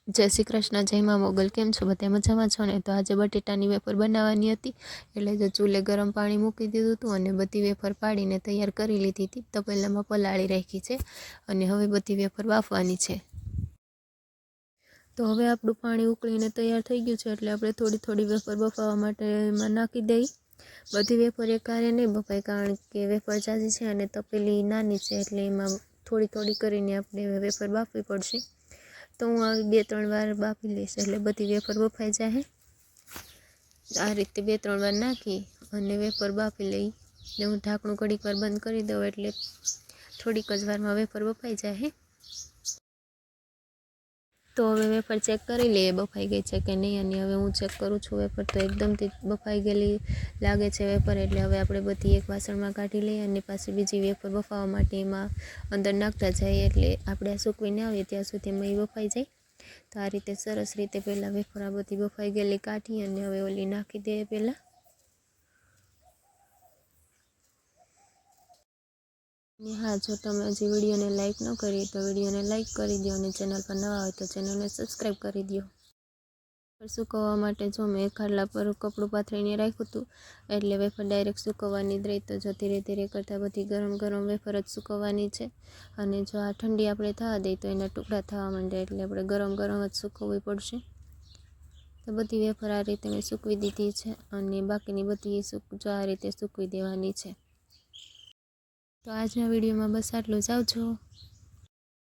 જય શ્રી કૃષ્ણ, જય મા મોગલ. કેમ છો? બધા મજામાં છો ને? તો આજે બટેટાની વેફર બનાવવાની હતી, એટલે જો ચૂલે ગરમ પાણી મૂકી દીધું હતું અને બધી વેફર પાડીને તૈયાર કરી લીધી હતી. તપેલામાં પલાળી રાખી છે અને હવે બધી વેફર બાફવાની છે. તો હવે આપણું પાણી ઉકળીને તૈયાર થઈ ગયું છે, એટલે આપણે થોડી થોડી વેફર બફાવવા માટે એમાં નાખી દઈ. બધી વેફર એકારે નહીં બફાય, કારણ કે વેફર ઝાઝી છે અને તપેલી નાની છે, એટલે એમાં થોડી થોડી કરીને આપણે વેફર બાફવી પડશે. તો હું આવી 2-3 વાર બાફી લઈશ, એટલે બધી વેફર બફાઈ જાય. આ રીતે 2-3 વાર નાખી અને વેફર બાફી લઈ. એટલે હું ઢાંકણું ઘડીક વાર બંધ કરી દઉં, એટલે થોડીક જ વારમાં વેફર બફાઈ જાય. તો હવે વેફર ચેક કરી લઈએ બફાઈ ગઈ છે કે નહીં. અને હવે હું ચેક કરું છું વેફર, તો એકદમથી બફાઈ ગયેલી લાગે છે વેફર. એટલે હવે આપણે બધી એક વાસણમાં કાઢી લઈએ અને પાછી બીજી વેફર બફાવવા માટે એમાં અંદર નાખતા જઈએ, એટલે આપણે સૂકવીને આવીએ ત્યાં સુધીમાં એ બફાઈ જાય. તો આ રીતે સરસ રીતે પહેલાં વેફર આ બધી બફાઈ ગયેલી કાઢી અને હવે ઓલી નાખી દઈએ પહેલાં. અને હા, જો તમે હજી વિડીયોને લાઇક ન કરી તો વિડીયોને લાઇક કરી દો, અને ચેનલ પર નવા હોય તો ચેનલને સબસ્ક્રાઈબ કરી દો. સૂકવવા માટે જો મેં એક ખાટલા પર કપડું પાથરીને રાખ્યું હતું, એટલે વેફર ડાયરેક્ટ સૂકવવાની જ રહી. તો જો ધીરે ધીરે કરતાં બધી ગરમ ગરમ વેફર જ સૂકવવાની છે. અને જો આ ઠંડી આપણે થવા દઈએ તો એના ટુકડા થવા માંડે, એટલે આપણે ગરમ ગરમ જ સૂકવવી પડશે. તો બધી વેફર આ રીતે મેં સૂકવી દીધી છે, અને બાકીની બધી જો આ રીતે સૂકવી દેવાની છે. તો આજના વિડીયોમાં બસ આટલું જ. આવજો.